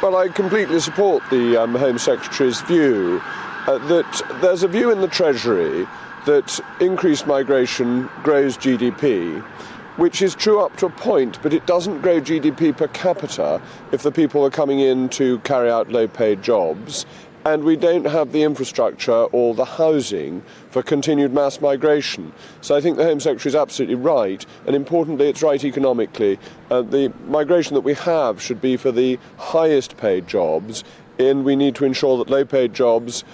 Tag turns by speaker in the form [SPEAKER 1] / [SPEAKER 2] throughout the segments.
[SPEAKER 1] Well, I completely support the Home Secretary's view that there's a view in the Treasury that increased migration grows GDP, which is true up to a point, but it doesn't grow GDP per capita if the people are coming in to carry out low-paid jobs, and we don't have the infrastructure or the housing for continued mass migration. So I think the Home Secretary is absolutely right, and importantly, it's right economically. The migration that we have should be for the highest paid jobs, and we need to ensure that low-paid jobs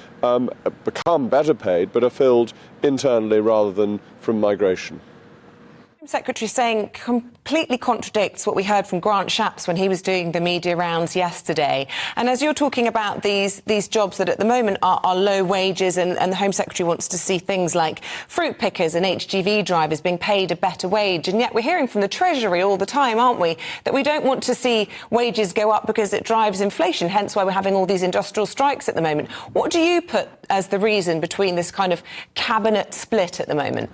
[SPEAKER 1] become better paid, but are filled internally rather than from migration.
[SPEAKER 2] Secretary saying completely contradicts what we heard from Grant Shapps when he was doing the media rounds yesterday. And as you're talking about these jobs that at the moment are low wages, and the Home Secretary wants to see things like fruit pickers and HGV drivers being paid a better wage, and yet we're hearing from the Treasury all the time, aren't we, that we don't want to see wages go up because it drives inflation, hence why we're having all these industrial strikes at the moment. What do you put as the reason between this kind of cabinet split at the moment?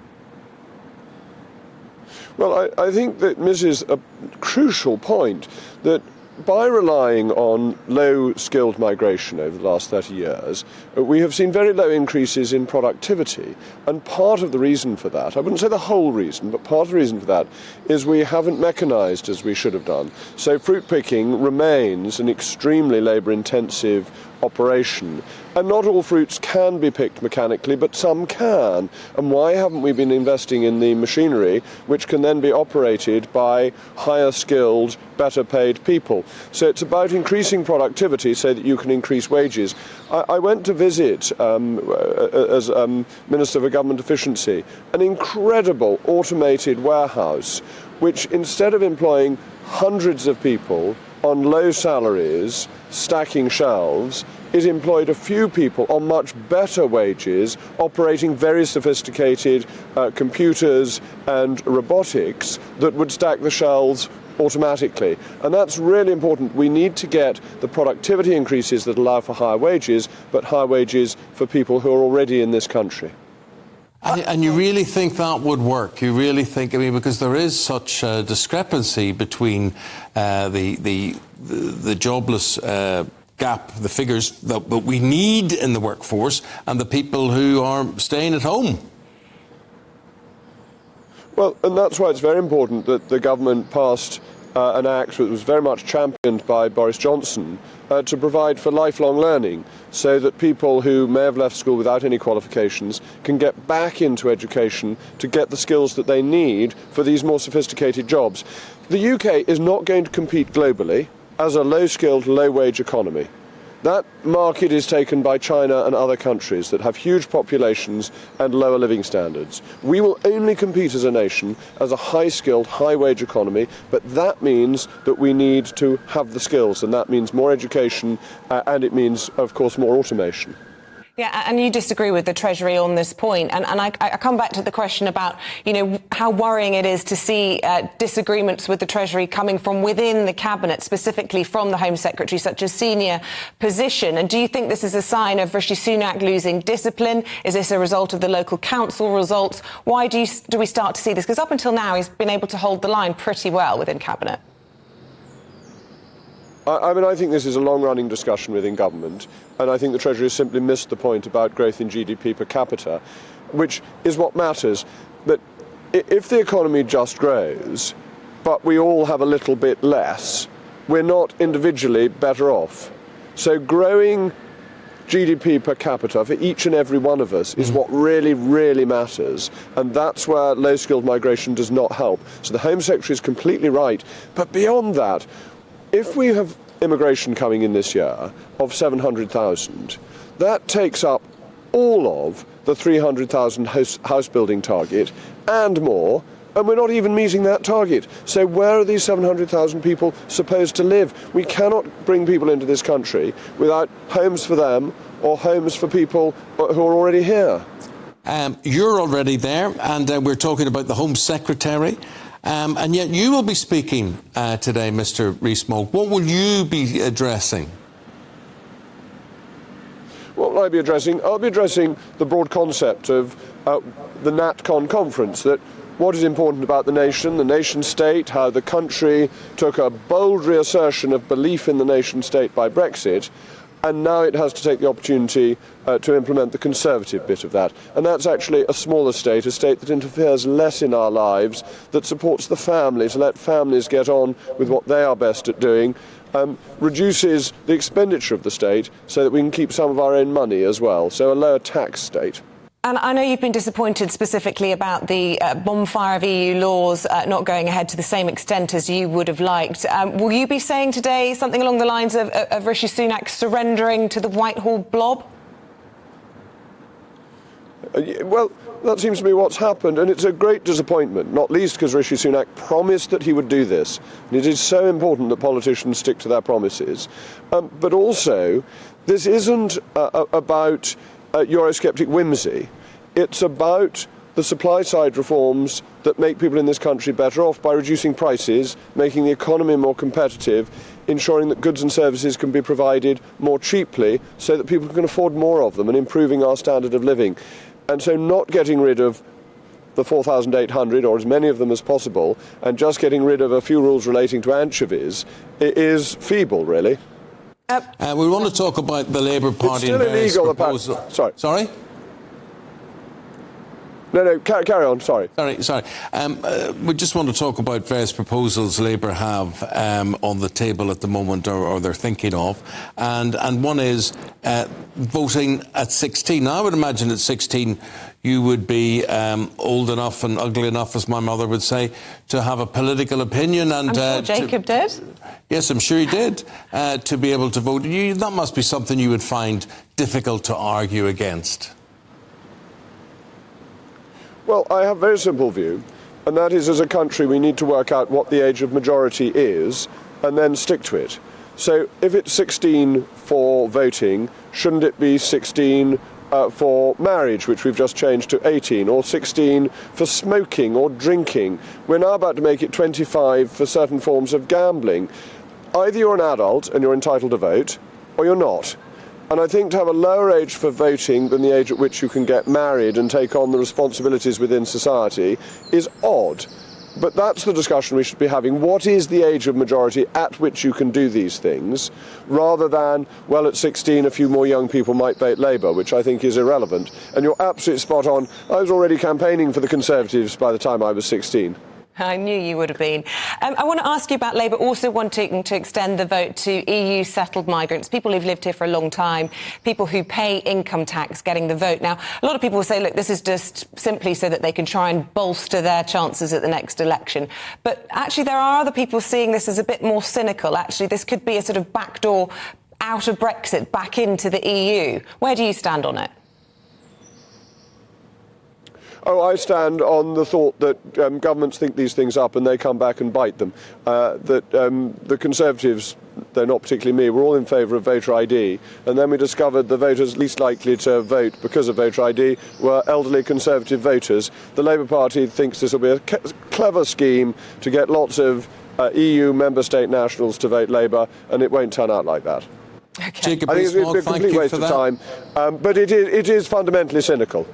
[SPEAKER 1] Well, I think that misses a crucial point, that by relying on low-skilled migration over the last 30 years, we have seen very low increases in productivity. And part of the reason for that, I wouldn't say the whole reason, but part of the reason for that is we haven't mechanised as we should have done. So fruit picking remains an extremely labour-intensive operation. And not all fruits can be picked mechanically, but some can. And why haven't we been investing in the machinery which can then be operated by higher skilled, better paid people? So it's about increasing productivity so that you can increase wages. I went to visit, as Minister for Government Efficiency, an incredible automated warehouse which, instead of employing hundreds of people on low salaries, stacking shelves, it employed a few people on much better wages, operating very sophisticated computers and robotics that would stack the shelves automatically. And that's really important. We need to get the productivity increases that allow for higher wages, but higher wages for people who are already in this country.
[SPEAKER 3] And you really think that would work? You really think, I mean, because there is such a discrepancy between the jobless gap, the figures that we need in the workforce, and the people who are staying at home.
[SPEAKER 1] Well, and that's why it's very important that the government passed an act that was very much championed by Boris Johnson to provide for lifelong learning, so that people who may have left school without any qualifications can get back into education to get the skills that they need for these more sophisticated jobs. The UK is not going to compete globally as a low-skilled, low-wage economy. That market is taken by China and other countries that have huge populations and lower living standards. We will only compete as a nation as a high-skilled, high-wage economy, but that means that we need to have the skills, and that means more education, and it means, of course, more automation.
[SPEAKER 2] Yeah, and you disagree with the Treasury on this point. And I come back to the question about, you know, how worrying it is to see disagreements with the Treasury coming from within the Cabinet, specifically from the Home Secretary, such as senior position. And do you think this is a sign of Rishi Sunak losing discipline? Is this a result of the local council results? Why do we start to see this? Because up until now, he's been able to hold the line pretty well within Cabinet.
[SPEAKER 1] I mean, I think this is a long-running discussion within government, and I think the Treasury has simply missed the point about growth in GDP per capita, which is what matters. But if the economy just grows, but we all have a little bit less, we're not individually better off. So growing GDP per capita for each and every one of us is what really, really matters. And that's where low-skilled migration does not help. So the Home Secretary is completely right. But beyond that, if we have immigration coming in this year of 700,000, that takes up all of the 300,000 house building target and more, and we're not even meeting that target. So where are these 700,000 people supposed to live? We cannot bring people into this country without homes for them or homes for people who are already here.
[SPEAKER 3] You're already there, and we're talking about the Home Secretary. And yet you will be speaking today, Mr. Rees Mogg. What will you be addressing?
[SPEAKER 1] What will I be addressing? I'll be addressing the broad concept of the NatCon conference, that what is important about the nation state, how the country took a bold reassertion of belief in the nation state by Brexit, and now it has to take the opportunity to implement the conservative bit of that. And that's actually a smaller state, a state that interferes less in our lives, that supports the family, to let families get on with what they are best at doing, reduces the expenditure of the state so that we can keep some of our own money as well. So a lower tax state.
[SPEAKER 2] And I know you've been disappointed specifically about the bonfire of EU laws not going ahead to the same extent as you would have liked. Will you be saying today something along the lines of Rishi Sunak surrendering to the Whitehall blob?
[SPEAKER 1] Well, that seems to be what's happened, and it's a great disappointment, not least because Rishi Sunak promised that he would do this. And it is so important that politicians stick to their promises. But also, this isn't about Eurosceptic whimsy. It's about the supply-side reforms that make people in this country better off by reducing prices, making the economy more competitive, ensuring that goods and services can be provided more cheaply so that people can afford more of them, and improving our standard of living. And so not getting rid of the 4,800, or as many of them as possible, and just getting rid of a few rules relating to anchovies is feeble, really.
[SPEAKER 3] We want to talk about the Labour Party and various proposals. Sorry?
[SPEAKER 1] No, carry on, sorry.
[SPEAKER 3] Sorry. We just want to talk about various proposals Labour have on the table at the moment, or they're thinking of. And one is voting at 16. Now, I would imagine at 16 you would be old enough and ugly enough, as my mother would say, to have a political opinion. And
[SPEAKER 2] I'm sure Jacob did.
[SPEAKER 3] Yes, I'm sure he did, to be able to vote. That must be something you would find difficult to argue against.
[SPEAKER 1] Well, I have a very simple view, and that is, as a country, we need to work out what the age of majority is and then stick to it. So if it's 16 for voting, shouldn't it be 16 for marriage, which we've just changed to 18, or 16 for smoking or drinking? We're now about to make it 25 for certain forms of gambling. Either you're an adult and you're entitled to vote, or you're not. And I think to have a lower age for voting than the age at which you can get married and take on the responsibilities within society is odd. But that's the discussion we should be having. What is the age of majority at which you can do these things, rather than, well, at 16 a few more young people might vote Labour, which I think is irrelevant. And you're absolutely spot on. I was already campaigning for the Conservatives by the time I was 16.
[SPEAKER 2] I knew you would have been. I want to ask you about Labour also wanting to extend the vote to EU settled migrants, people who've lived here for a long time, people who pay income tax getting the vote. Now, a lot of people will say, look, this is just simply so that they can try and bolster their chances at the next election. But actually, there are other people seeing this as a bit more cynical. Actually, this could be a sort of backdoor out of Brexit, back into the EU. Where do you stand on it?
[SPEAKER 1] Oh, I stand on the thought that governments think these things up and they come back and bite them. The Conservatives, they're not particularly me, we're all in favour of voter ID. And then we discovered the voters least likely to vote because of voter ID were elderly Conservative voters. The Labour Party thinks this will be a clever scheme to get lots of EU member state nationals to vote Labour, and it won't turn out like that.
[SPEAKER 3] Okay. Jacob
[SPEAKER 1] I think
[SPEAKER 3] Rees
[SPEAKER 1] it's
[SPEAKER 3] Mogg,
[SPEAKER 1] a complete waste of time, but it is fundamentally cynical.